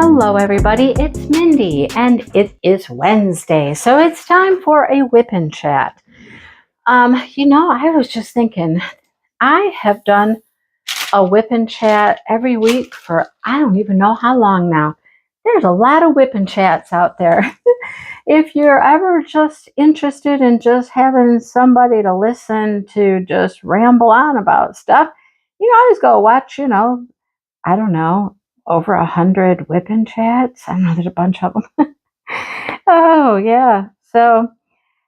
Hello everybody, it's Mindy and it is Wednesday, so it's time for a WIP and Chat. I was just thinking, I have done a WIP and Chat every week for I don't even know how long now. There's a lot of WIP and Chats out there. If you're ever just interested in just having somebody to listen to just ramble on about stuff, you can always go watch, I don't know, over 100 WIP and Chats. I know there's a bunch of them. Oh, yeah. So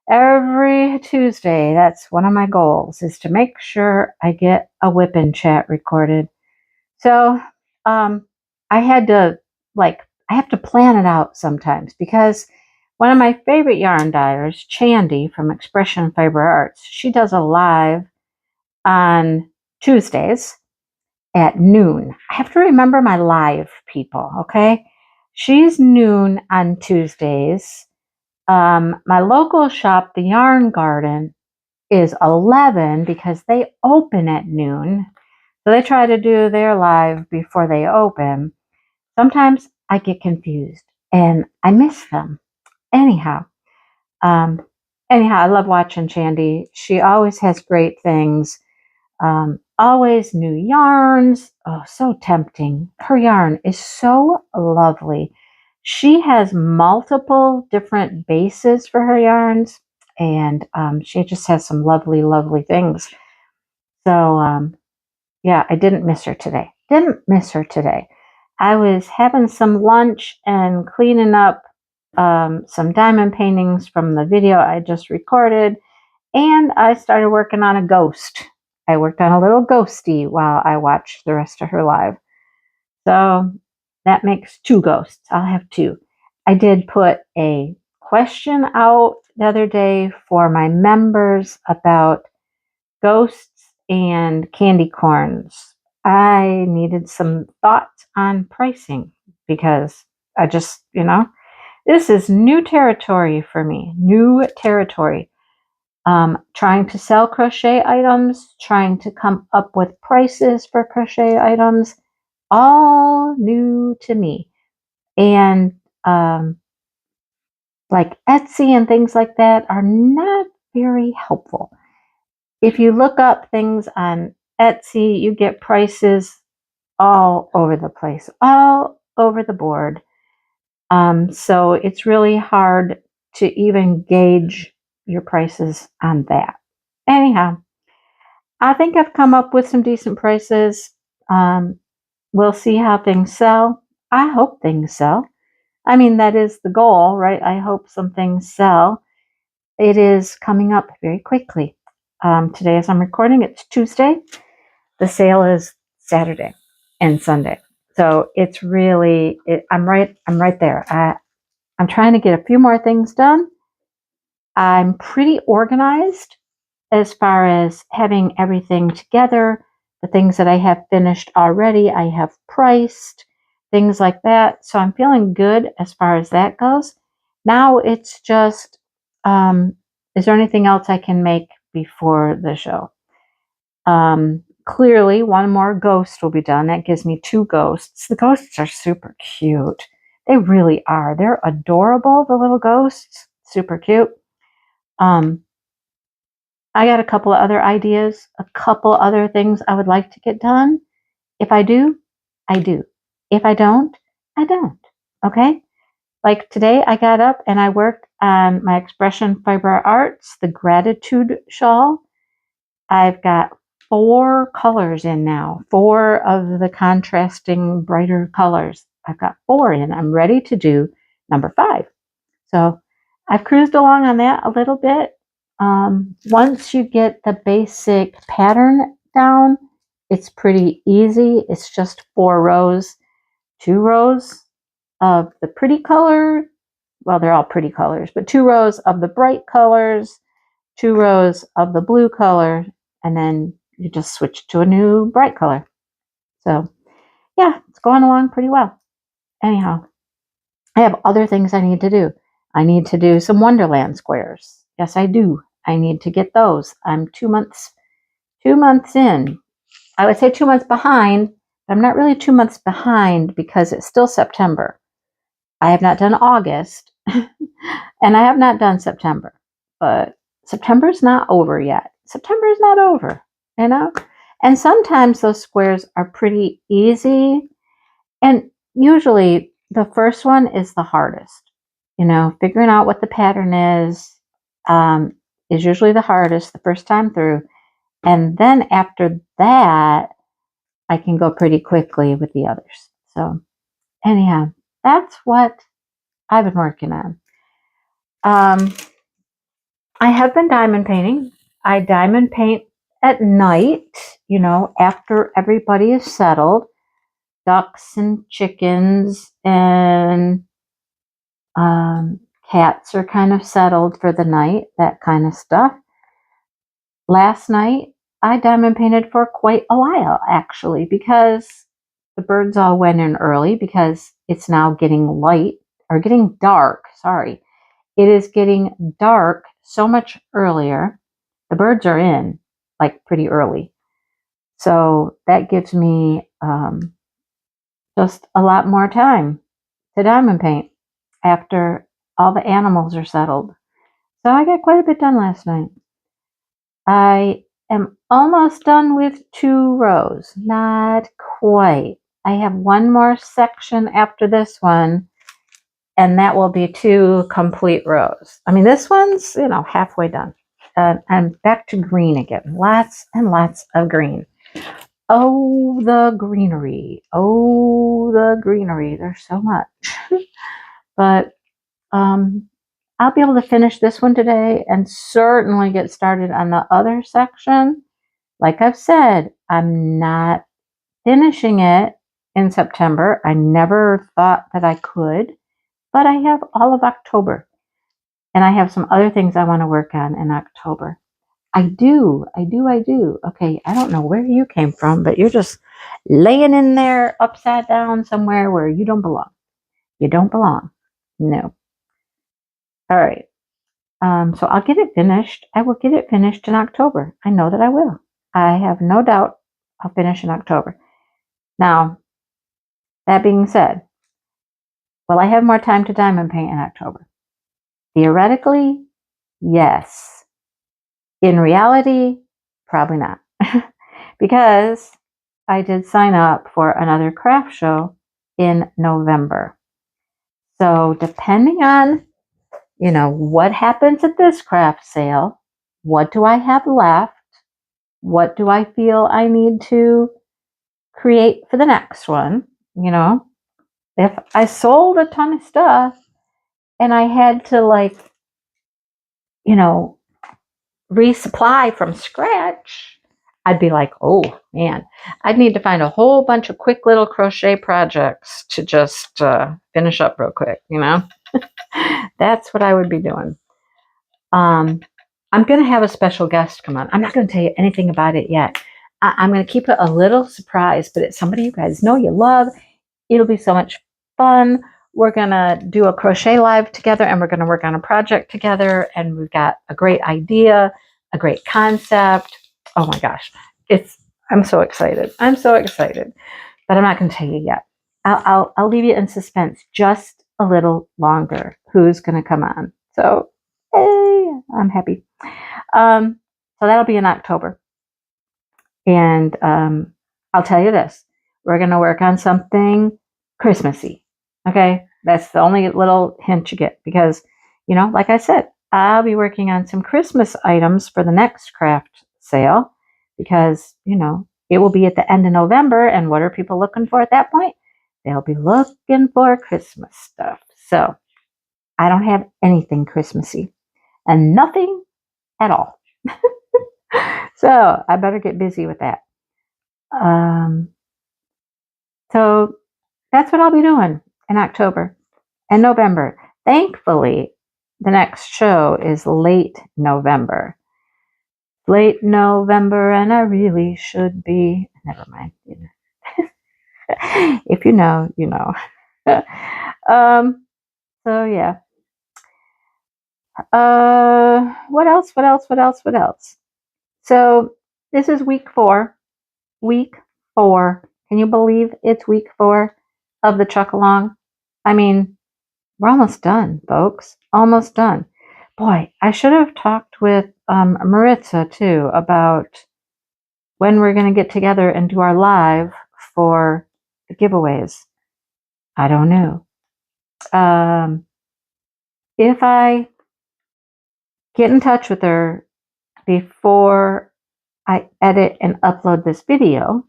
every Tuesday, that's one of my goals, is to make sure I get a WIP and Chat recorded. So I had to, I have to plan it out sometimes because one of my favorite yarn dyers, Chandy from Expression Fiber Arts, she does a live on Tuesdays at noon. I have to remember my live people, okay? She's noon on Tuesdays. My local shop, the Yarn Garden, is 11 because they open at noon. So they try to do their live before they open. Sometimes I get confused and I miss them. Anyhow, I love watching Chandy. She always has great things. Always new yarns. Oh, so tempting. Her yarn is so lovely. She has multiple different bases for her yarns, and she just has some lovely, lovely things. So, yeah, I didn't miss her today. I was having some lunch and cleaning up some diamond paintings from the video I just recorded, and I started working on a ghost. I worked on a little ghosty while I watched the rest of her live. So that makes 2 ghosts. I'll have 2. I did put a question out the other day for my members about ghosts and candy corns. I needed some thoughts on pricing because I just, this is new territory for me. New territory. Trying to sell crochet items, trying to come up with prices for crochet items, all new to me. And like Etsy and things like that are not very helpful. If you look up things on Etsy, you get prices all over the place, all over the board. So it's really hard to even gauge your prices on that. Anyhow, I think I've come up with some decent prices. We'll see how things sell. I hope things sell. I mean, that is the goal, right? I hope some things sell. It is coming up very quickly. Today, as I'm recording, it's Tuesday. The sale is Saturday and Sunday. So it's really, I'm right there. I'm trying to get a few more things done. I'm pretty organized as far as having everything together. The things that I have finished already, I have priced, things like that. So I'm feeling good as far as that goes. Now it's just, is there anything else I can make before the show? Clearly, one more ghost will be done. That gives me 2 ghosts. The ghosts are super cute. They really are. They're adorable, the little ghosts. Super cute. I got a couple of other ideas, a couple other things I would like to get done. If I do, I do. If I don't, I don't. Okay? Like today, I got up and I worked on my Expression Fiber Arts, the Gratitude Shawl. I've got 4 colors in now, 4 of the contrasting brighter colors. I've got 4 in. I'm ready to do number 5. So I've cruised along on that a little bit. Once you get the basic pattern down, it's pretty easy. It's just 4 rows, 2 rows of the pretty color. Well, they're all pretty colors, but 2 rows of the bright colors, 2 rows of the blue color, and then you just switch to a new bright color. So yeah, it's going along pretty well. Anyhow, I have other things I need to do. I need to do some Wonderland squares. Yes, I do. I need to get those. I'm 2 months in. I would say 2 months behind, but I'm not really 2 months behind because it's still September. I have not done August, and I have not done September, but September's not over yet. September is not over, you know? And sometimes those squares are pretty easy, and usually the first one is the hardest. You know, figuring out what the pattern is usually the hardest the first time through. And then after that, I can go pretty quickly with the others. So anyhow, that's what I've been working on. I have been diamond painting. I diamond paint at night, you know, after everybody is settled. Ducks and chickens and cats are kind of settled for the night, that kind of stuff. Last night, I diamond painted for quite a while, actually, because the birds all went in early because it's now getting light, or getting dark, sorry. It is getting dark so much earlier. The birds are in, like, pretty early. So that gives me just a lot more time to diamond paint after all the animals are settled. So I got quite a bit done last night. I am almost done with 2 rows. Not quite. I have one more section after this one, and that will be 2 complete rows. I mean, this one's, you know, halfway done. I'm back to green again. Lots and lots of green. Oh, the greenery. Oh, the greenery. There's so much. But I'll be able to finish this one today and certainly get started on the other section. Like I've said, I'm not finishing it in September. I never thought that I could, but I have all of October. And I have some other things I want to work on in October. I do. Okay, I don't know where you came from, but you're just laying in there upside down somewhere where you don't belong. You don't belong. No. All right. So I'll get it finished. I will get it finished in October. I know that I will. I have no doubt I'll finish in October. Now, that being said, will I have more time to diamond paint in October? Theoretically, yes. In reality, probably not. Because I did sign up for another craft show in November. So depending on, you know, what happens at this craft sale, what do I have left? What do I feel I need to create for the next one? You know, if I sold a ton of stuff and I had to, like, you know, resupply from scratch, I'd be like, oh man, I'd need to find a whole bunch of quick little crochet projects to just finish up real quick, you know? That's what I would be doing. I'm going to have a special guest come on. I'm not going to tell you anything about it yet. I'm going to keep it a little surprise, but it's somebody you guys know, you love. It'll be so much fun. We're going to do a crochet live together, and we're going to work on a project together, and we've got a great idea, a great concept. Oh my gosh. I'm so excited. I'm so excited, but I'm not going to tell you yet. I'll leave you in suspense just a little longer. Who's going to come on? So, hey, I'm happy. So that'll be in October. And I'll tell you this. We're going to work on something Christmassy. Okay? That's the only little hint you get because, you know, like I said, I'll be working on some Christmas items for the next craft sale because, you know, it will be at the end of November. And what are people looking for at that point? They'll be looking for Christmas stuff. So I don't have anything Christmassy and nothing at all. So I better get busy with that. So that's what I'll be doing in October and November. Thankfully, the next show is late November. Late November, and I really should be. Never mind. You know. If you know, you know. So yeah. What else? So this is week 4. Week 4. Can you believe it's week 4 of the truck along? I mean, We're almost done, folks. Almost done. Boy, I should have talked with Maritza too about when we're going to get together and do our live for the giveaways. I don't know. If I get in touch with her before I edit and upload this video,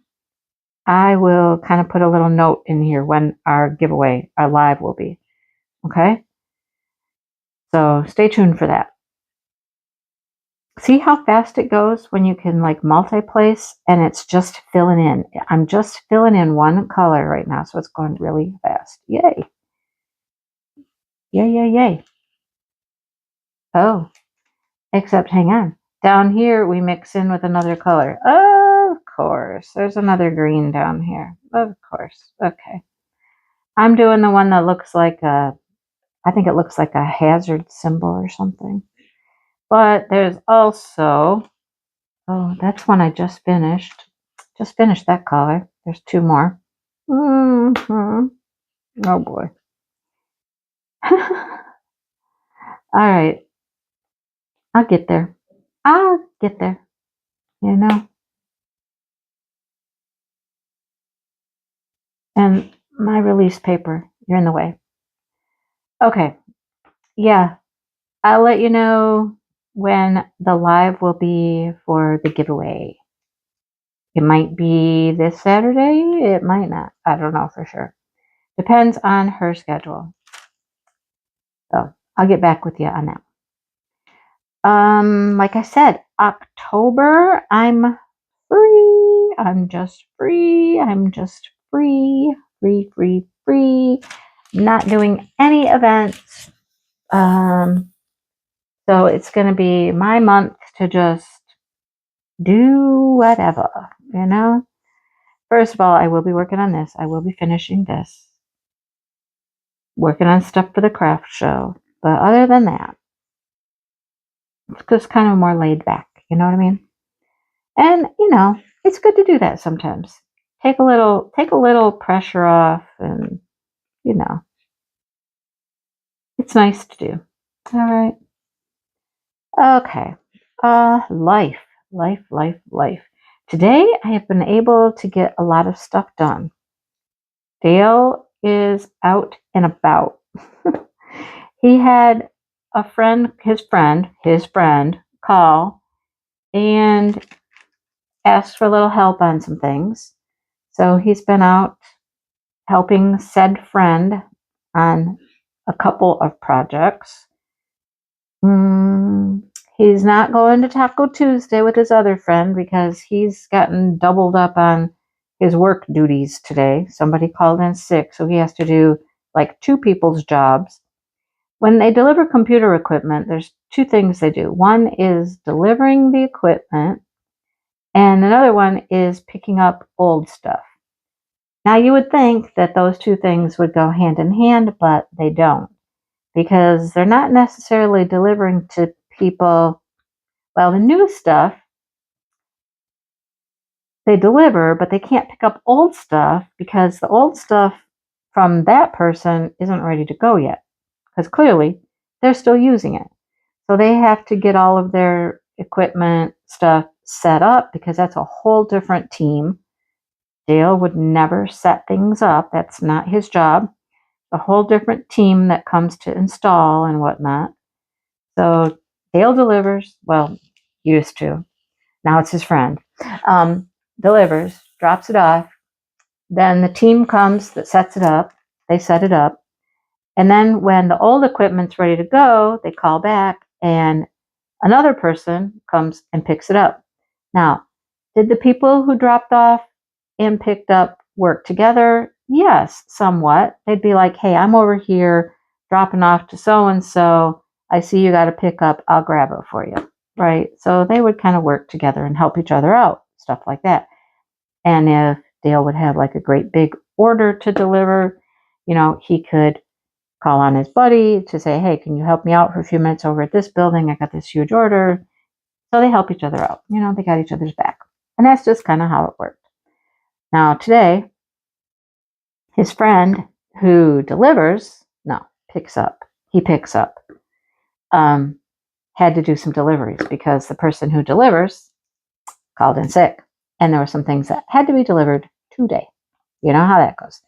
I will kind of put a little note in here when our giveaway, our live will be. Okay? So stay tuned for that. See how fast it goes when you can like multi-place and it's just filling in. I'm just filling in one color right now, so it's going really fast. Yay. Yay, yay, yay. Oh, except hang on. Down here, we mix in with another color. Of course. There's another green down here. Of course. Okay. I'm doing the one that looks like I think it looks like a hazard symbol or something. But there's also, oh, that's one I just finished. Just finished that color. There's two more. Mm-hmm. Oh boy. All right. I'll get there. I'll get there. You know? And my release paper, you're in the way. Okay. Yeah. I'll let you know when the live will be for the giveaway. It might be this Saturday. It might not. I don't know for sure. Depends on her schedule. So I'll get back with you on that. Like I said, October, I'm free. I'm just free. I'm just free. Free, free, free. Not doing any events. So it's going to be my month to just do whatever, you know? First of all, I will be working on this. I will be finishing this. Working on stuff for the craft show. But other than that, it's just kind of more laid back, you know what I mean? And, you know, it's good to do that sometimes. Take a little pressure off and, you know, it's nice to do. All right. Okay. Life. Today I have been able to get a lot of stuff done. Dale is out and about. He had a friend, his friend call and asked for a little help on some things. So he's been out helping said friend on a couple of projects. He's not going to Taco Tuesday with his other friend because he's gotten doubled up on his work duties today. Somebody called in sick, so he has to do like two people's jobs. When they deliver computer equipment, there's two things they do. One is delivering the equipment, and another one is picking up old stuff. Now, you would think that those two things would go hand in hand, but they don't, because they're not necessarily delivering to people. Well, the new stuff they deliver, but they can't pick up old stuff because the old stuff from that person isn't ready to go yet, because clearly they're still using it. So they have to get all of their equipment stuff set up because that's a whole different team. Dale would never set things up. That's not his job. A whole different team that comes to install and whatnot. So Dale delivers, well, used to. Now it's his friend. Delivers, drops it off. Then the team comes that sets it up. They set it up. And then when the old equipment's ready to go, they call back and another person comes and picks it up. Now, did the people who dropped off and picked up work together? Yes, somewhat. They'd be like, hey, I'm over here dropping off to so-and-so. I see you got to pick up. I'll grab it for you. Right? So they would kind of work together and help each other out, stuff like that. And if Dale would have like a great big order to deliver, you know, he could call on his buddy to say, hey, can you help me out for a few minutes over at this building? I got this huge order. So they help each other out. You know, they got each other's back. And that's just kind of how it worked. Now, today, his friend who delivers, no, picks up. He picks up. Had to do some deliveries because the person who delivers called in sick. And there were some things that had to be delivered today. You know how that goes.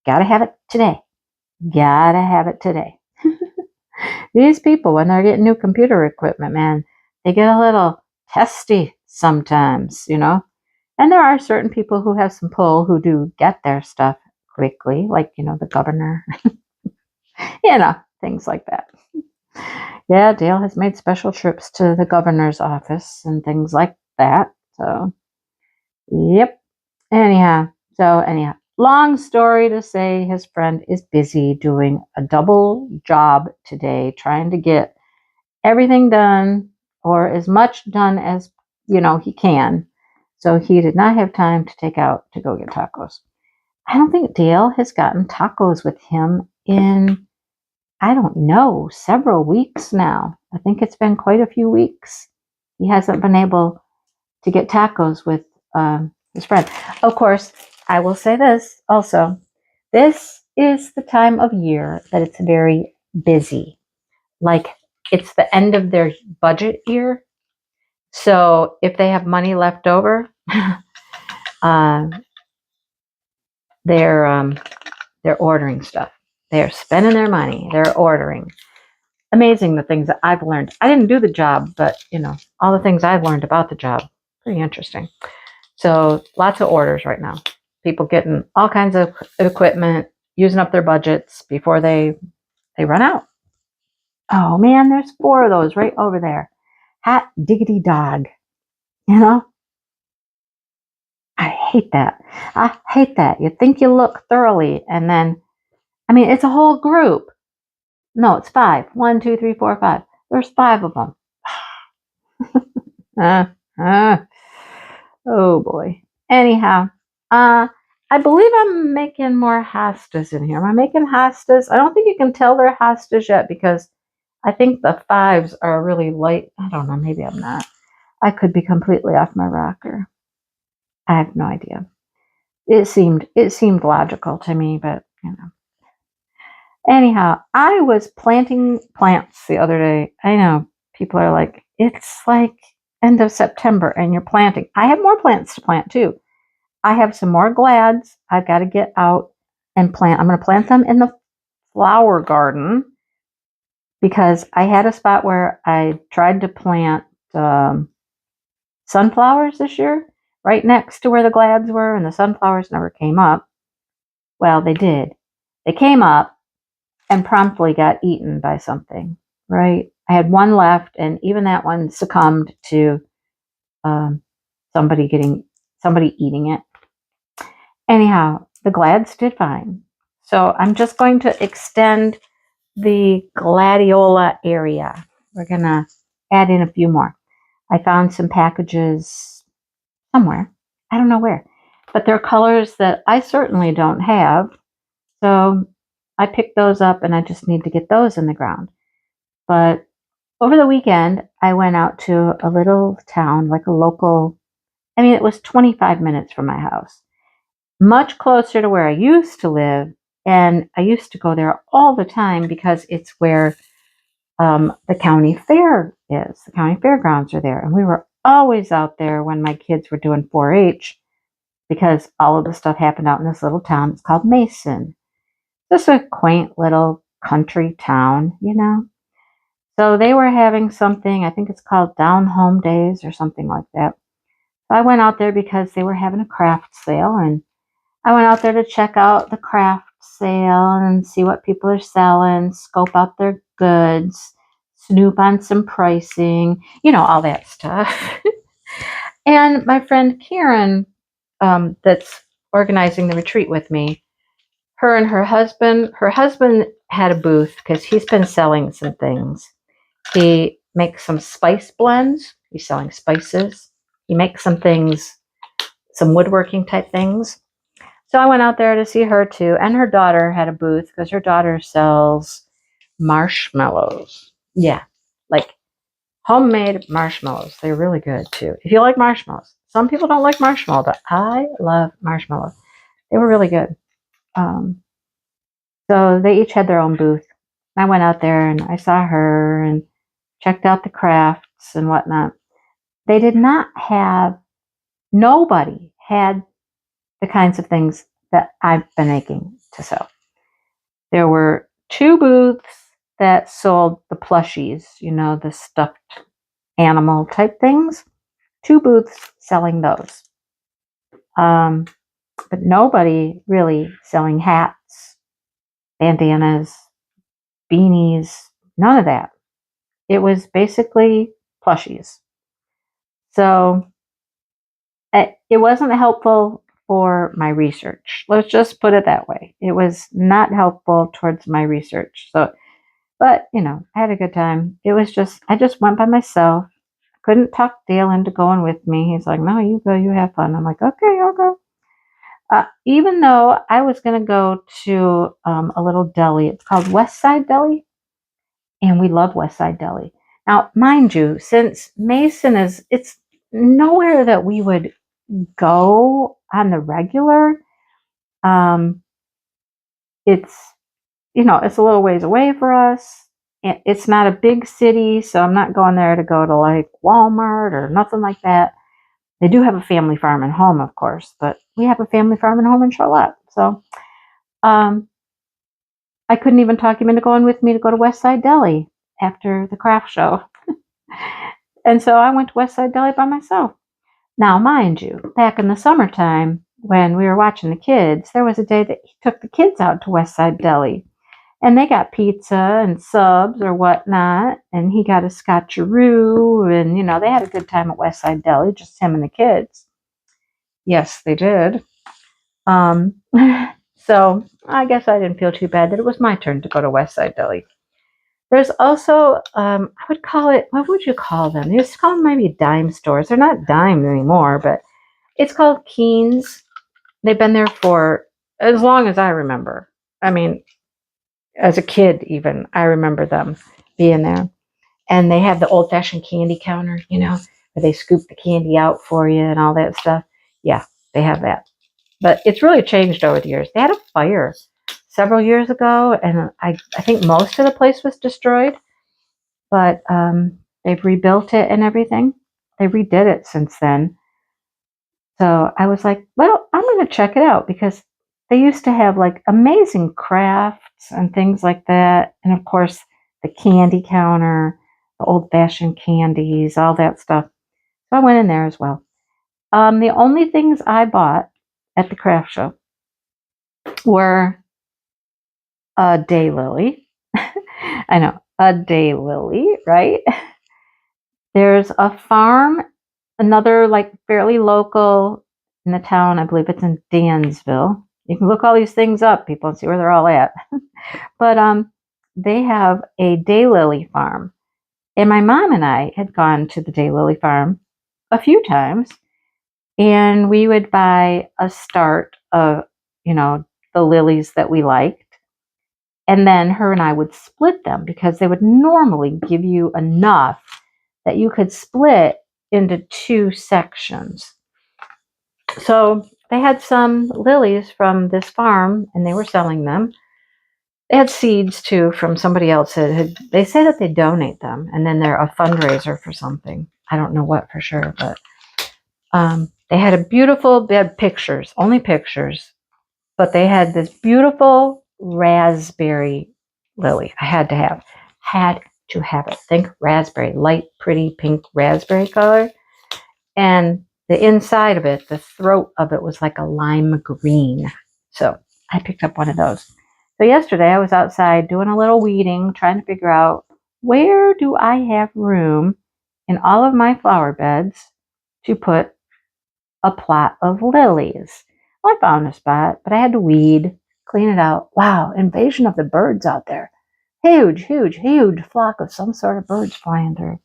Gotta have it today. Gotta have it today. These people, when they're getting new computer equipment, man, they get a little testy sometimes, you know. And there are certain people who have some pull who do get their stuff quickly, like, you know, the governor, you know, things like that. Yeah, Dale has made special trips to the governor's office and things like that. So, yep. Anyhow, long story to say, his friend is busy doing a double job today, trying to get everything done or as much done as, you know, he can. So he did not have time to take out to go get tacos. I don't think Dale has gotten tacos with him in, I don't know, several weeks now. I think it's been quite a few weeks. He hasn't been able to get tacos with his friend. Of course, I will say this also. This is the time of year that it's very busy. Like, it's the end of their budget year. So if they have money left over, they're ordering stuff. They're spending their money. They're ordering. Amazing the things that I've learned. I didn't do the job, but you know, all the things I've learned about the job. Pretty interesting. So lots of orders right now. People getting all kinds of equipment, using up their budgets before they run out. Oh man, there's 4 of those right over there. Hot diggity dog. You know? I hate that. I hate that. You think you look thoroughly, and then, I mean, it's a whole group. No, it's 5. 1, 2, 3, 4, 5. There's 5 of them. Oh boy. Anyhow, I believe I'm making more hostas in here. Am I making hostas? I don't think you can tell they're hostas yet because I think the 5s are really light. I don't know. Maybe I'm not. I could be completely off my rocker. I have no idea. It seemed logical to me, but you know. Anyhow, I was planting plants the other day. I know people are like, it's like end of September and you're planting. I have more plants to plant too. I have some more glads I've got to get out and plant. I'm going to plant them in the flower garden because I had a spot where I tried to plant sunflowers this year right next to where the glads were, and the sunflowers never came up. Well, they did. They came up and promptly got eaten by something, right? I had one left, and even that one succumbed to somebody eating it. Anyhow, the glads did fine. So I'm just going to extend the gladiola area. We're going to add in a few more. I found some packages somewhere. I don't know where. But they're colors that I certainly don't have. So I picked those up and I just need to get those in the ground. But over the weekend, I went out to a little town, like a local, I mean, it was 25 minutes from my house. Much closer to where I used to live. And I used to go there all the time because it's where the county fair is. The county fairgrounds are there. And we were always out there when my kids were doing 4-H because all of the stuff happened out in this little town. It's called Mason. Just a quaint little country town, you know. So they were having something, I think it's called Down Home Days or something like that. So I went out there because they were having a craft sale, and I went out there to check out the craft sale and see what people are selling, scope out their goods, snoop on some pricing, you know, all that stuff. And my friend Karen, that's organizing the retreat with me, her and her husband had a booth because he's been selling some things. He makes some spice blends. He's selling spices. He makes some things, some woodworking type things. So I went out there to see her too. And her daughter had a booth because her daughter sells marshmallows. Yeah, like homemade marshmallows. They're really good too. If you like marshmallows. Some people don't like marshmallow, but I love marshmallows. They were really good. So they each had their own booth. I went out there and I saw her and checked out the Krafts and whatnot. They did not have, nobody had the kinds of things that I've been making to sell. There were 2 booths that sold the plushies, the stuffed animal type things. 2 booths selling those. But nobody really selling hats, bandanas, beanies, none of that. It was basically plushies. So it wasn't helpful for my research. Let's just put it that way. It was not helpful towards my research. So, but I had a good time. I just went by myself. Couldn't talk Dale into going with me. He's like, no, you go, you have fun. I'm like, okay, I'll go. Even though I was going to go to a little deli. It's called West Side Deli. And we love West Side Deli. Now, mind you, since Mason it's nowhere that we would go on the regular. It's, it's a little ways away for us. It's not a big city, so I'm not going there to go to like Walmart or nothing like that. They do have a family farm and home, of course, but we have a family farm and home in Charlotte. So I couldn't even talk him into going with me to go to West Side Deli after the craft show. And so I went to West Side Deli by myself. Now, mind you, back in the summertime when we were watching the kids, there was a day that he took the kids out to West Side Deli. And they got pizza and subs or whatnot. And he got a scotcheroo. And, they had a good time at West Side Deli, just him and the kids. Yes, they did. So I guess I didn't feel too bad that it was my turn to go to West Side Deli. There's also, I would call it, what would you call them? You just call them maybe dime stores. They're not dime anymore, but it's called Keen's. They've been there for as long as I remember. I mean, as a kid even, I remember them being there. And they have the old-fashioned candy counter, where they scoop the candy out for you and all that stuff. Yeah, they have that. But it's really changed over the years. They had a fire several years ago, and I think most of the place was destroyed. But they've rebuilt it and everything. They redid it since then. So I was like, well, I'm going to check it out because they used to have like amazing crafts and things like that. And of course, the candy counter, the old-fashioned candies, all that stuff. So I went in there as well. The only things I bought at the craft show were a daylily. I know, a daylily, right? There's a farm, another like fairly local in the town. I believe it's in Dansville. You can look all these things up, people, and see where they're all at. But they have a daylily farm. And my mom and I had gone to the daylily farm a few times. And we would buy a start of, the lilies that we liked. And then her and I would split them because they would normally give you enough that you could split into 2 sections. So they had some lilies from this farm and they were selling them. They had seeds too from somebody else. They say that they donate them and then they're a fundraiser for something. I don't know what for sure, but they had pictures, only pictures, but they had this beautiful raspberry lily. I had to have it. Think raspberry, light, pretty pink raspberry color. And the inside of it, the throat of it was like a lime green. So I picked up one of those. So yesterday I was outside doing a little weeding, trying to figure out where do I have room in all of my flower beds to put a plot of lilies. Well, I found a spot, but I had to weed, clean it out. Wow, invasion of the birds out there. Huge, huge, huge flock of some sort of birds flying through.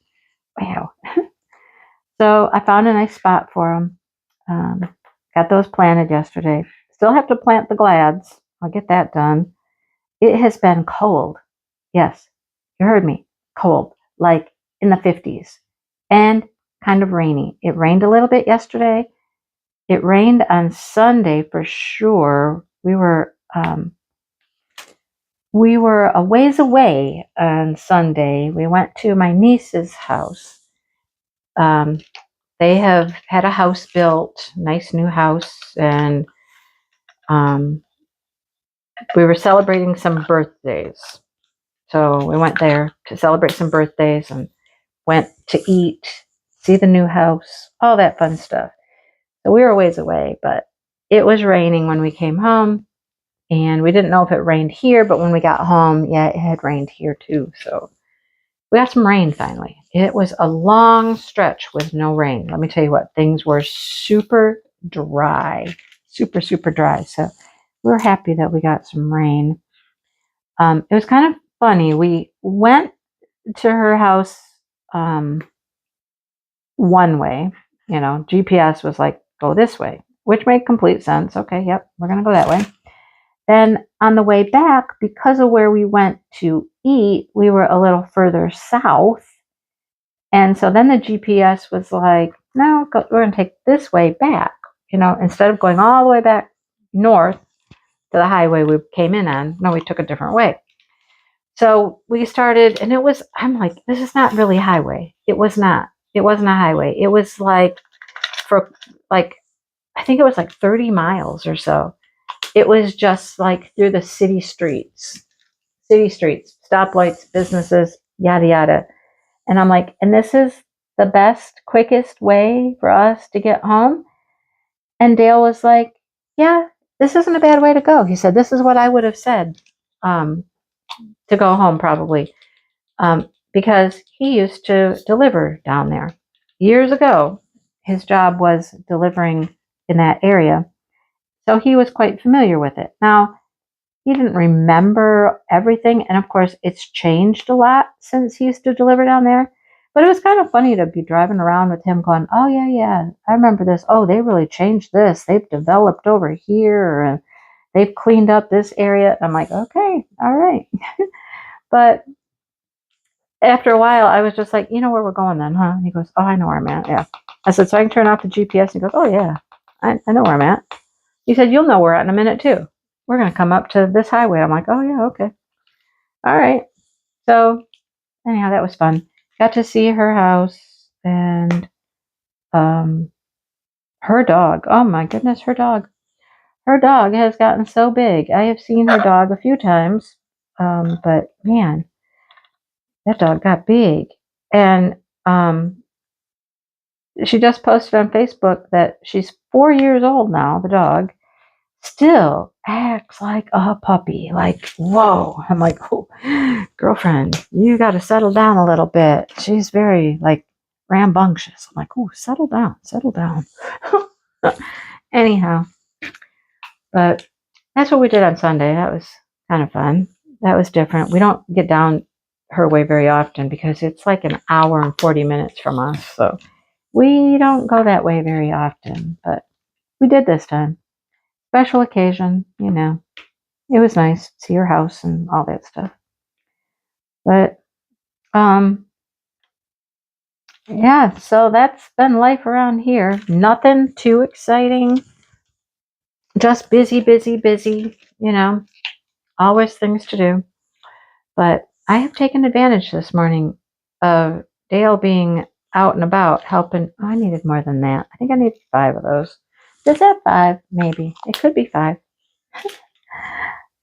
Wow. So I found a nice spot for them. Got those planted yesterday. Still have to plant the glads. I'll get that done. It has been cold. Yes, you heard me. Cold, like in the 50s. And kind of rainy. It rained a little bit yesterday. It rained on Sunday for sure. We were we were a ways away on Sunday. We went to my niece's house. They have had a house built, nice new house, and we were celebrating some birthdays. So we went there to celebrate some birthdays and went to eat, see the new house, all that fun stuff. So we were a ways away, but it was raining when we came home, and we didn't know if it rained here, but when we got home, yeah, it had rained here too. So we got some rain finally. It was a long stretch with no rain. Let me tell you what, things were super dry, super, super dry. So we were happy that we got some rain. It was kind of funny. We went to her house one way. GPS was like, go this way, which made complete sense. Okay, yep, we're going to go that way. Then on the way back, because of where we went to eat, we were a little further south. And so then the GPS was like, no, we're going to take this way back. Instead of going all the way back north to the highway we came in on, no, we took a different way. So we started, and I'm like, this is not really a highway. It was not. It wasn't a highway. It was I think it was like 30 miles or so. It was just like through the city streets, stoplights, businesses, yada, yada. And I'm like, and this is the best, quickest way for us to get home? And Dale was like, yeah, this isn't a bad way to go. He said, this is what I would have said to go home probably. Because he used to deliver down there. Years ago, his job was delivering in that area. So he was quite familiar with it. Now, he didn't remember everything. And of course, it's changed a lot since he used to deliver down there. But it was kind of funny to be driving around with him going, oh, yeah, I remember this. Oh, they really changed this. They've developed over here and they've cleaned up this area. I'm like, okay, all right. But after a while, I was just like, you know where we're going then, huh? And he goes, oh, I know where I'm at. Yeah. I said, so I can turn off the GPS? And he goes, oh, yeah, I know where I'm at. He said, you'll know where we're at in a minute, too. We're going to come up to this highway. I'm like, oh, yeah, okay. All right. So anyhow, that was fun. Got to see her house and her dog. Oh, my goodness, her dog. Her dog has gotten so big. I have seen her dog a few times, but, man, that dog got big. And she just posted on Facebook that she's 4 years old now, the dog, still acts like a puppy. Like, whoa. I'm like, oh, girlfriend, you got to settle down a little bit. She's very, rambunctious. I'm like, oh, settle down. Anyhow, but that's what we did on Sunday. That was kind of fun. That was different. We don't get down her way very often because it's like an hour and 40 minutes from us. So we don't go that way very often, but we did this time. Special occasion, It was nice to see her house and all that stuff. But yeah, so that's been life around here. Nothing too exciting. Just busy, always things to do. But I have taken advantage this morning of Dale being out and about helping. Oh, I needed more than that. I think I need 5 of those. Is that 5? Maybe. It could be 5.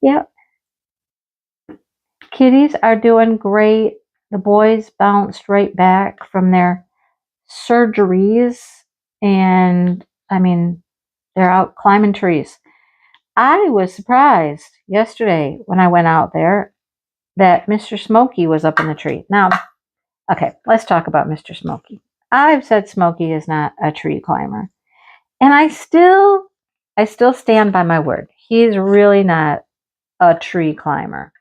Yep. Kitties are doing great. The boys bounced right back from their surgeries, and they're out climbing trees. I was surprised yesterday when I went out there that Mr. Smokey was up in the tree. Now, okay, let's talk about Mr. Smokey. I've said Smokey is not a tree climber, and I still stand by my word. He's really not a tree climber.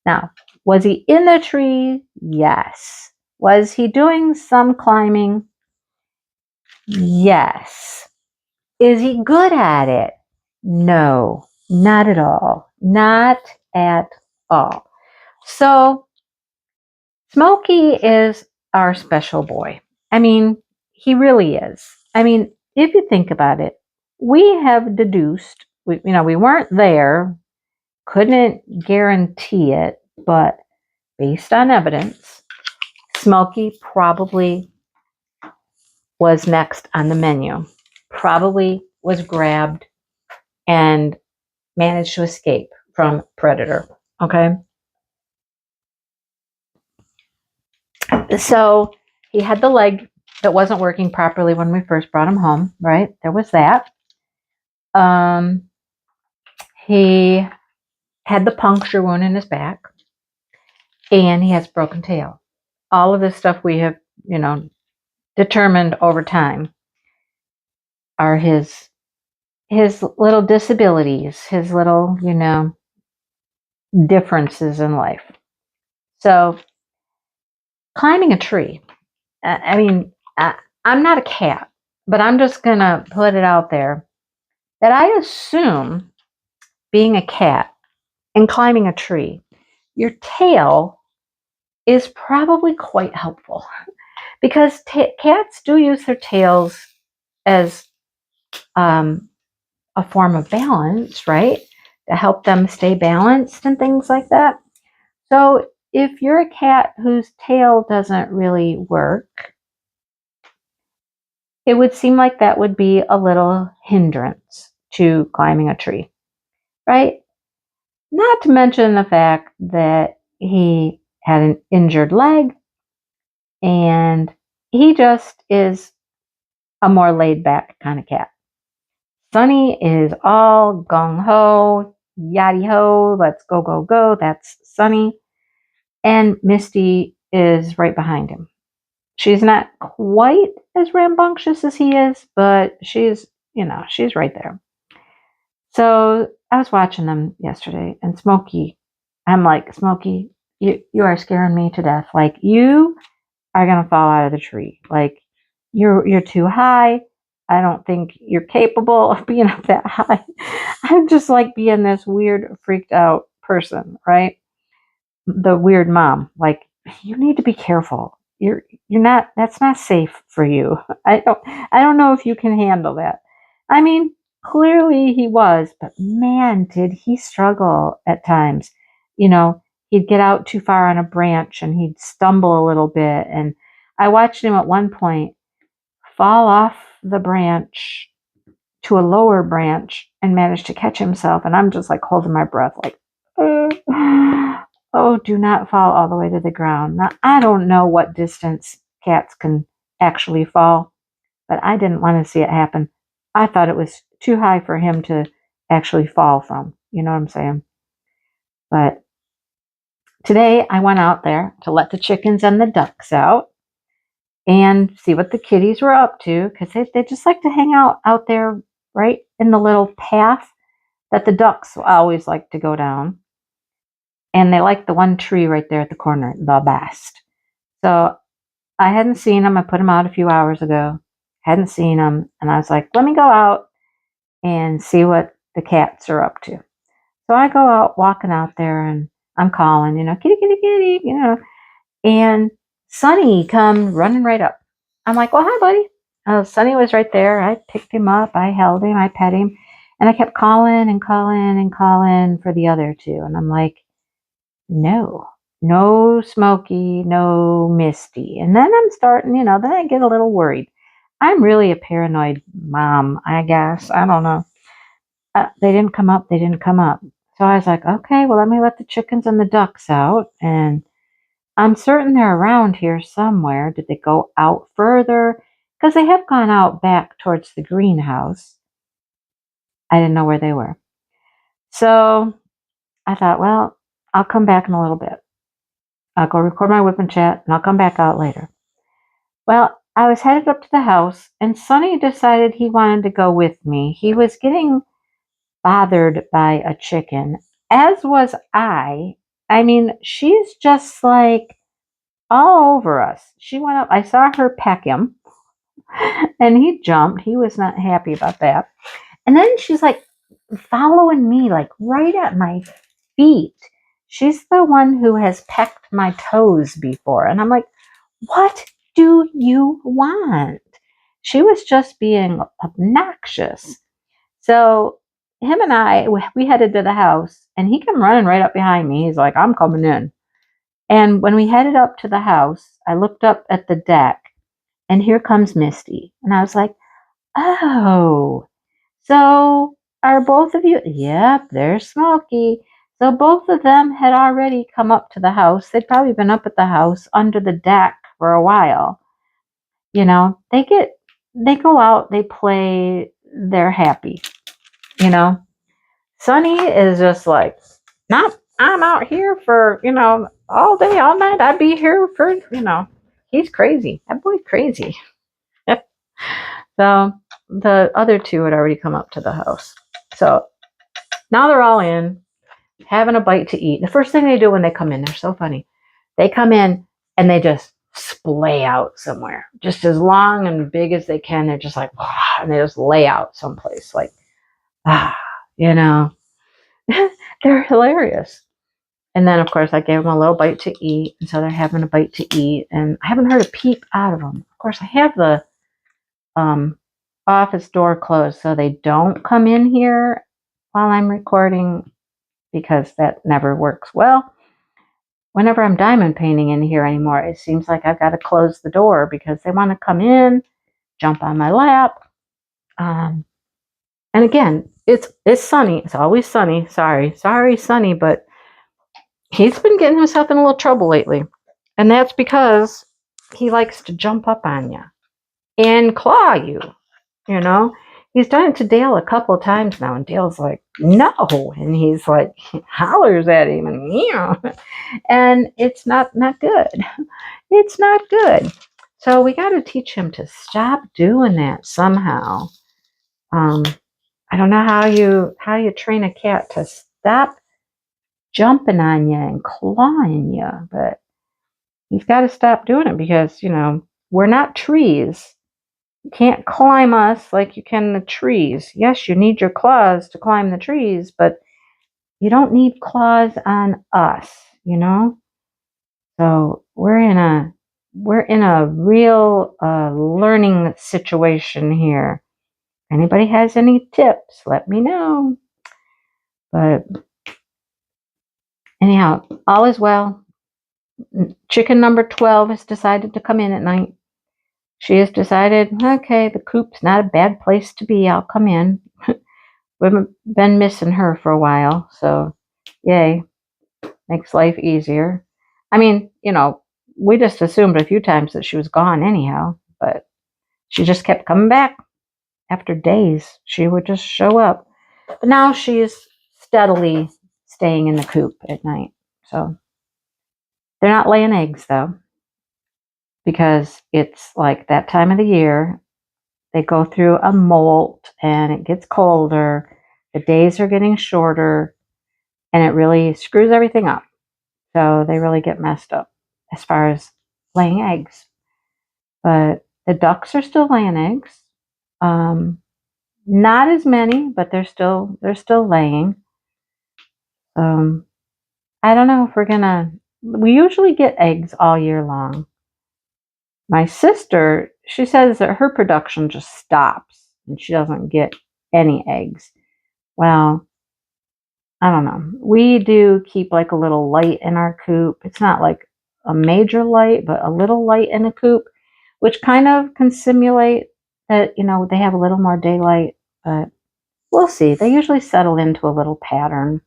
Now, was he in the tree? Yes. Was he doing some climbing? Yes. Is he good at it? No, not at all. Not at all. So, Smokey is our special boy. He really is. If you think about it, we have deduced, we weren't there couldn't guarantee it, but based on evidence, Smokey probably was next on the menu. Probably was grabbed and managed to escape from predator. Okay. So he had the leg that wasn't working properly when we first brought him home, right? There was that. He had the puncture wound in his back, and he has broken tail. All of this stuff we have, determined over time are his little disabilities, his little, differences in life. So climbing a tree. I'm not a cat, but I'm just going to put it out there that I assume being a cat and climbing a tree, your tail is probably quite helpful because cats do use their tails as a form of balance, right? To help them stay balanced and things like that. So if you're a cat whose tail doesn't really work, it would seem like that would be a little hindrance to climbing a tree, right? Not to mention the fact that he had an injured leg and he just is a more laid back kind of cat. Sunny is all gung ho, yaddy ho, let's go, go, go. That's Sunny. And Misty is right behind him. She's not quite as rambunctious as he is, but she's right there. So I was watching them yesterday, and Smokey, I'm like, Smokey, you are scaring me to death. Like, you are going to fall out of the tree. Like, you're too high. I don't think you're capable of being up that high. I'm just like being this weird, freaked out person, right? The weird mom. Like, you need to be careful. You're not. That's not safe for you. I don't know if you can handle that. I mean, clearly he was, but man, did he struggle at times. He'd get out too far on a branch and he'd stumble a little bit. And I watched him at one point fall off the branch to a lower branch and manage to catch himself. And I'm just like holding my breath, like, oh, do not fall all the way to the ground. Now, I don't know what distance cats can actually fall, but I didn't want to see it happen. I thought it was too high for him to actually fall from. You know what I'm saying? But today I went out there to let the chickens and the ducks out and see what the kitties were up to, because they just like to hang out there right in the little path that the ducks always like to go down. And they like the one tree right there at the corner the best. So I hadn't seen them. I put them out a few hours ago. Hadn't seen them. And I was like, let me go out and see what the cats are up to. So I go out walking out there and I'm calling, kitty, kitty, kitty, and Sunny come running right up. I'm like, well, hi, buddy. Sunny was right there. I picked him up. I held him. I pet him. And I kept calling and calling and calling for the other two. And I'm like, no Smokey, no Misty. And then I'm starting, then I get a little worried. I'm really a paranoid mom, I guess. I don't know. They didn't come up. So I was like, okay, well, let me let the chickens and the ducks out. And I'm certain they're around here somewhere. Did they go out further? Because they have gone out back towards the greenhouse. I didn't know where they were. So I thought, well, I'll come back in a little bit. I'll go record my WIP and Chat, and I'll come back out later. Well, I was headed up to the house, and Sonny decided he wanted to go with me. He was getting bothered by a chicken, as was I. I mean, she's just like all over us. She went up. I saw her peck him, and he jumped. He was not happy about that. And then she's like following me, like right at my feet. She's the one who has pecked my toes before. And I'm like, what do you want? She was just being obnoxious. So him and I, we headed to the house, and he came running right up behind me. He's like, I'm coming in. And when we headed up to the house, I looked up at the deck, and here comes Misty. And I was like, oh, so are both of you? Yep, there's Smokey. So both of them had already come up to the house. They'd probably been up at the house under the deck for a while. You know, they go out, they play, they're happy. You know, Sonny is just like, not, I'm out here for, all day, all night. I'd be here for, he's crazy. That boy's crazy. So the other two had already come up to the house. So now they're all in, having a bite to eat. The first thing they do when they come in, they're so funny. They come in and they just splay out somewhere, just as long and big as they can. They're just like, and they just lay out someplace like, you know, they're hilarious. And then, of course, I gave them a little bite to eat. And so they're having a bite to eat. And I haven't heard a peep out of them. Of course, I have the office door closed so they don't come in here while I'm recording, because that never works well. Whenever I'm diamond painting in here anymore, it seems like I've got to close the door because they want to come in, jump on my lap. And again, it's sunny. It's always sunny. Sorry, sunny, but he's been getting himself in a little trouble lately. And that's because he likes to jump up on you and claw you, He's done it to Dale a couple of times now, and Dale's like, no. And he's like, hollers at him, and and it's not good. It's not good. So we got to teach him to stop doing that somehow. I don't know how you train a cat to stop jumping on you and clawing you, but he's got to stop doing it because, we're not trees. You can't climb us like you can the trees. Yes, you need your claws to climb the trees, but you don't need claws on us, So we're in a real learning situation here. Anybody has any tips, let me know. But anyhow, all is well. Chicken number 12 has decided to come in at night. She has decided, okay, the coop's not a bad place to be. I'll come in. We've been missing her for a while, so yay. Makes life easier. I mean, we just assumed a few times that she was gone anyhow, but she just kept coming back. After days, she would just show up. But now she's steadily staying in the coop at night. So they're not laying eggs, though, because it's like that time of the year. They go through a molt and it gets colder. The days are getting shorter, and it really screws everything up. So they really get messed up as far as laying eggs. But the ducks are still laying eggs. Not as many, but they're still laying. I don't know if we usually get eggs all year long. My sister, she says that her production just stops and she doesn't get any eggs. Well, I don't know. We do keep like a little light in our coop. It's not like a major light, but a little light in the coop, which kind of can simulate that, they have a little more daylight, but we'll see. They usually settle into a little pattern.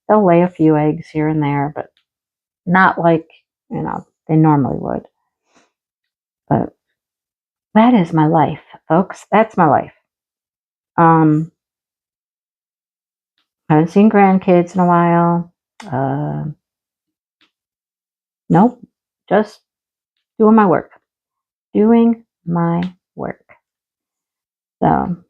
They'll lay a few eggs here and there, but not like, they normally would. But that is my life, folks. That's my life. Haven't seen grandkids in a while. Nope. Just doing my work. So, all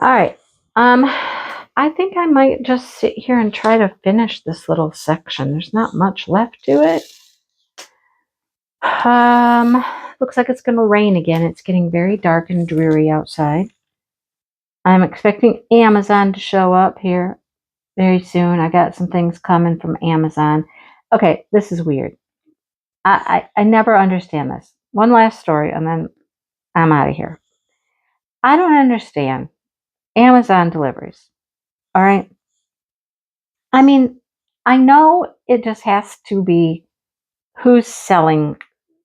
right. I think I might just sit here and try to finish this little section. There's not much left to it. Looks like it's going to rain again. It's getting very dark and dreary outside. I'm expecting Amazon to show up here very soon. I got some things coming from Amazon. Okay, this is weird. I never understand this. One last story, and then I'm out of here. I don't understand Amazon deliveries. All right. I mean, I know it just has to be who's selling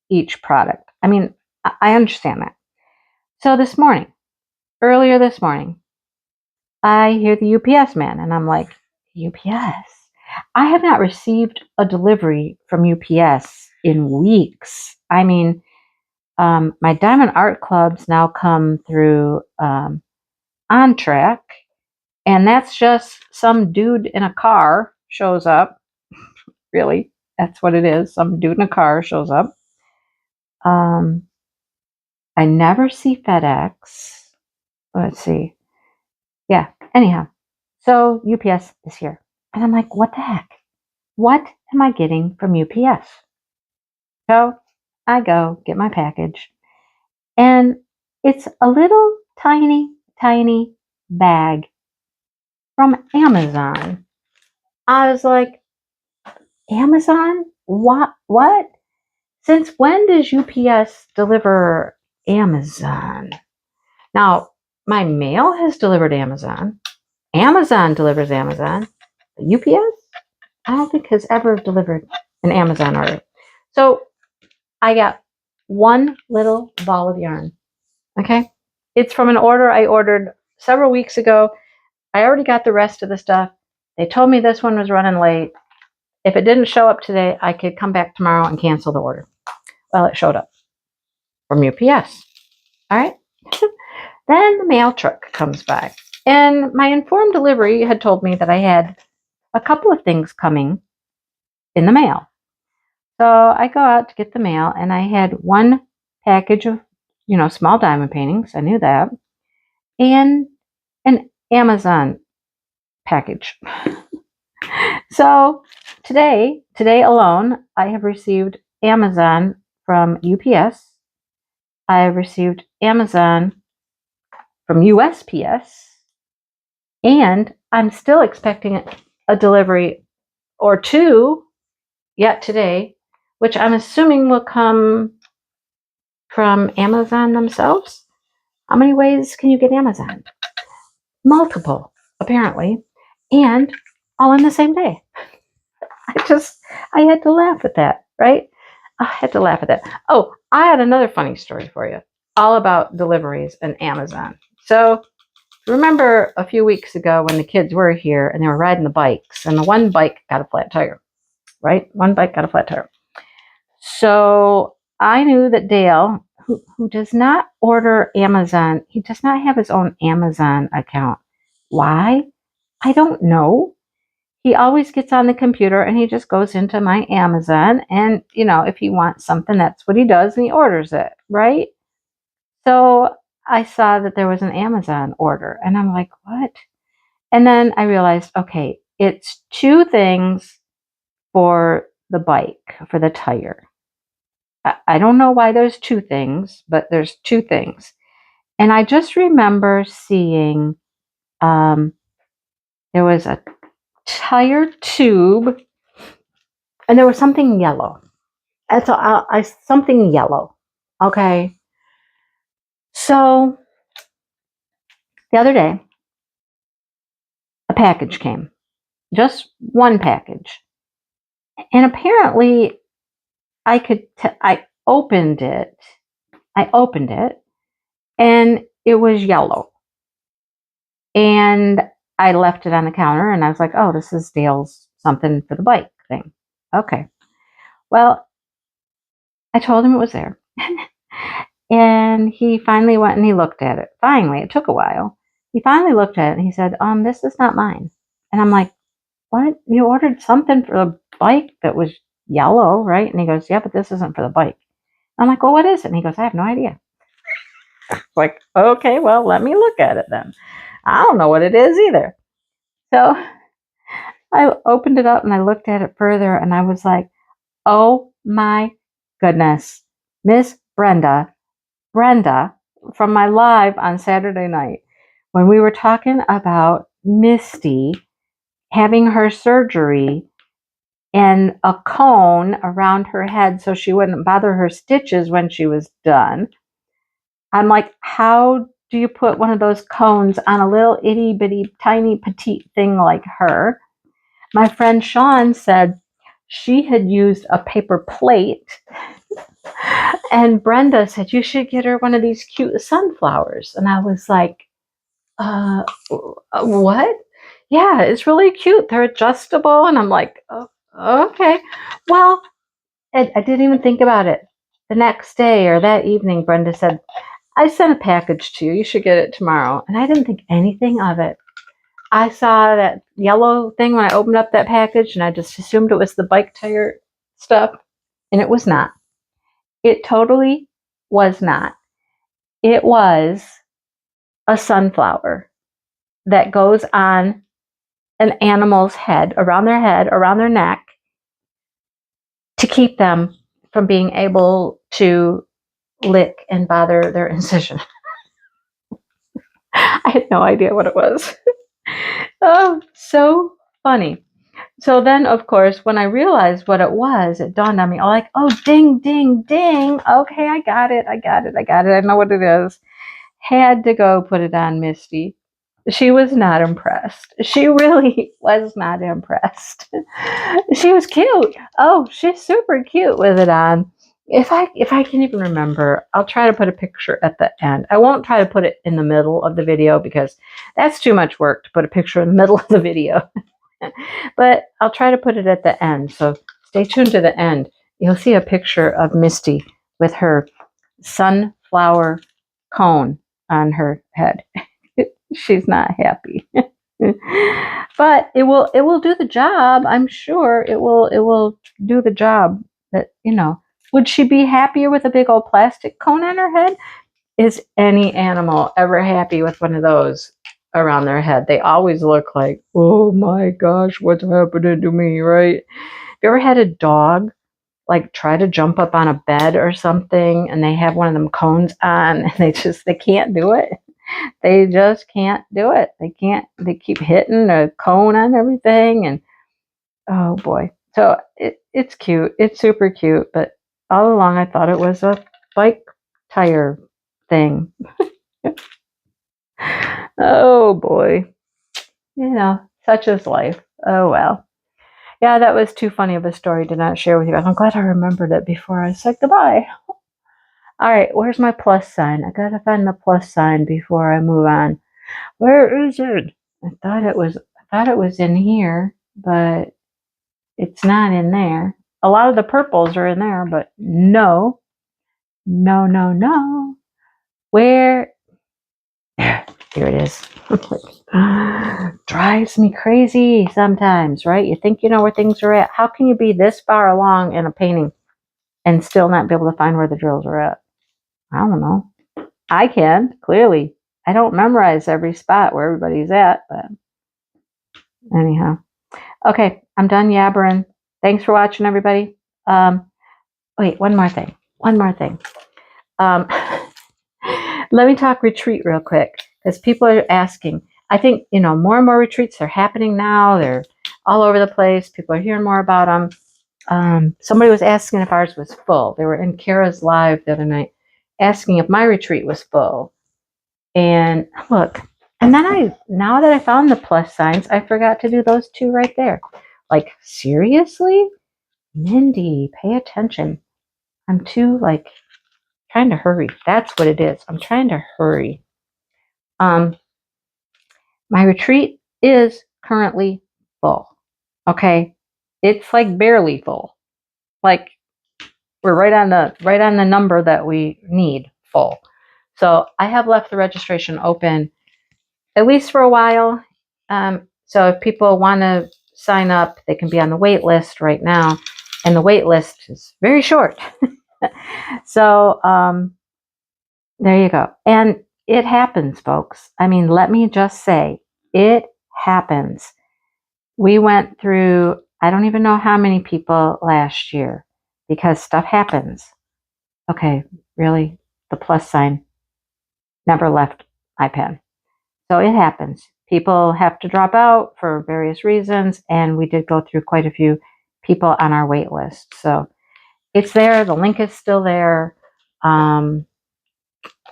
each product. I mean, I understand that. So earlier this morning, I hear the UPS man and I'm like, UPS? I have not received a delivery from UPS in weeks. I mean, my Diamond Art Clubs now come through On Track, and that's just some dude in a car shows up. Really, that's what it is. Some dude in a car shows up. Um, I never see FedEx. Let's see. Yeah, anyhow. So UPS is here. And I'm like, what the heck? What am I getting from UPS? So I go get my package. And it's a little tiny, tiny bag from Amazon. I was like, Amazon? What? What? Since when does UPS deliver Amazon? Now, my mail has delivered Amazon. Amazon delivers Amazon. UPS, I don't think has ever delivered an Amazon order. So I got one little ball of yarn. Okay. It's from an order I ordered several weeks ago. I already got the rest of the stuff. They told me this one was running late. If it didn't show up today, I could come back tomorrow and cancel the order. Well, it showed up from UPS. All right. Then the mail truck comes by. And my informed delivery had told me that I had a couple of things coming in the mail. So I go out to get the mail, and I had one package of, small diamond paintings. I knew that. And an Amazon package. So today alone, I have received Amazon from UPS. I have received Amazon from USPS. And I'm still expecting a delivery or two yet today, which I'm assuming will come from Amazon themselves. How many ways can you get Amazon? Multiple, apparently, and all in the same day. I had to laugh at that, right? I had to laugh at that. Oh, I had another funny story for you, all about deliveries and Amazon. So remember a few weeks ago when the kids were here and they were riding the bikes, and the one bike got a flat tire, right? One bike got a flat tire. So I knew that Dale, who does not order Amazon, he does not have his own Amazon account. Why? I don't know. He always gets on the computer and he just goes into my Amazon, and if he wants something, that's what he does, and he orders it, right? So I saw that there was an Amazon order and I'm like, what? And then I realized, okay, it's two things for the bike, for the tire. I don't know why there's two things, but there's two things. And I just remember seeing there was a tire tube and there was something yellow. And so something yellow. Okay. So the other day, a package came. Just one package. And apparently I opened it. And it was yellow. And I left it on the counter and I was like, oh, this is Dale's something for the bike thing. Okay. Well, I told him it was there. And he finally went and he looked at it. Finally, it took a while. He finally looked at it and he said, this is not mine. And I'm like, what? You ordered something for the bike that was yellow, right? And he goes, yeah, but this isn't for the bike. I'm like, well, what is it? And he goes, I have no idea. Like, okay, well, let me look at it then. I don't know what it is either. So I opened it up and I looked at it further and I was like, oh my goodness, Miss Brenda from my live on Saturday night, when we were talking about Misty having her surgery and a cone around her head so she wouldn't bother her stitches when she was done. I'm like, how do you put one of those cones on a little itty bitty tiny petite thing like her? My friend Sean said she had used a paper plate, and Brenda said you should get her one of these cute sunflowers. And I was like, what? Yeah, it's really cute. They're adjustable. And I'm like, oh, okay. Well, I didn't even think about it. The next day or that evening, Brenda said, I sent a package to you. You should get it tomorrow. And I didn't think anything of it. I saw that yellow thing when I opened up that package, and I just assumed it was the bike tire stuff. And it was not. It totally was not. It was a sunflower that goes on an animal's head, around their neck, to keep them from being able to lick and bother their incision. I had no idea what it was. Oh, so funny. So then, of course, when I realized what it was, it dawned on me, like, oh, ding, ding, ding. Okay, I got it. I know what it is. Had to go put it on Misty. She was not impressed. She really was not impressed. She was cute. Oh, she's super cute with it on. If I can even remember, I'll try to put a picture at the end. I won't try to put it in the middle of the video because that's too much work to put a picture in the middle of the video. But I'll try to put it at the end. So stay tuned to the end. You'll see a picture of Misty with her sunflower cone on her head. She's not happy. But it will do the job. I'm sure it will do the job. That, would she be happier with a big old plastic cone on her head? Is any animal ever happy with one of those around their head? They always look like, oh my gosh, what's happening to me, right? Have you ever had a dog like try to jump up on a bed or something, and they have one of them cones on, and they can't do it? They just can't do it. They keep hitting a cone on everything, and oh boy. So it's cute. It's super cute, but all along I thought it was a bike tire thing. Oh boy. Such is life. Oh well. Yeah, that was too funny of a story to not share with you. I'm glad I remembered it before I said goodbye. All right, where's my plus sign? I gotta find the plus sign before I move on. Where is it? I thought it was in here, but it's not in there. A lot of the purples are in there, but no. Where? Here it is. Drives me crazy sometimes, right? You think you know where things are at. How can you be this far along in a painting and still not be able to find where the drills are at? I don't know. I can, clearly. I don't memorize every spot where everybody's at, but anyhow. Okay, I'm done yabbering. Thanks for watching, everybody. Wait, one more thing. Let me talk retreat real quick, because people are asking. I think, more and more retreats are happening now. They're all over the place. People are hearing more about them. Somebody was asking if ours was full. They were in Kara's live the other night asking if my retreat was full. And look, and then now that I found the plus signs, I forgot to do those two right there. Like, seriously? Mindy, pay attention. I'm trying to hurry. That's what it is. I'm trying to hurry. My retreat is currently full. Okay? It's like barely full. Like, we're right on the number that we need full. So I have left the registration open at least for a while. So if people want to sign up, they can be on the wait list right now. And the wait list is very short. So there you go. And it happens, folks. I mean, let me just say, it happens. We went through, I don't even know how many people last year, because stuff happens. Okay, really? The plus sign never left iPad. So it happens. People have to drop out for various reasons, and we did go through quite a few people on our wait list. So it's there. The link is still there.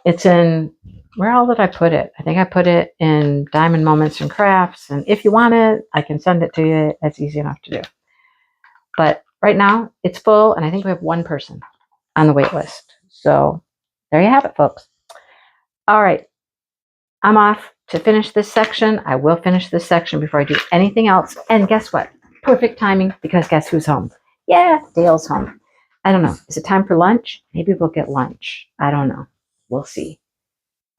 It's in where all did I put it? I think I put it in Diamond Moments and Krafts. And if you want it, I can send it to you. It's easy enough to do. But right now, it's full, and I think we have one person on the wait list. So there you have it, folks. All right. I'm off to finish this section. I will finish this section before I do anything else. And guess what? Perfect timing, because guess who's home? Yeah, Dale's home. I don't know. Is it time for lunch? Maybe we'll get lunch. I don't know. We'll see.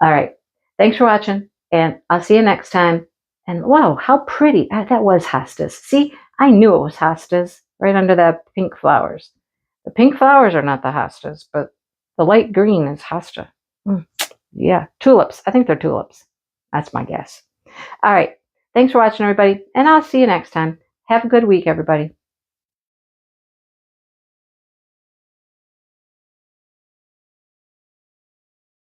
All right. Thanks for watching, and I'll see you next time. And wow, how pretty. That was hostas. See, I knew it was hostas right under that pink flowers. The pink flowers are not the hostas, but the light green is hosta. Yeah, tulips. I think they're tulips. That's my guess. All right. Thanks for watching, everybody, and I'll see you next time. Have a good week, everybody.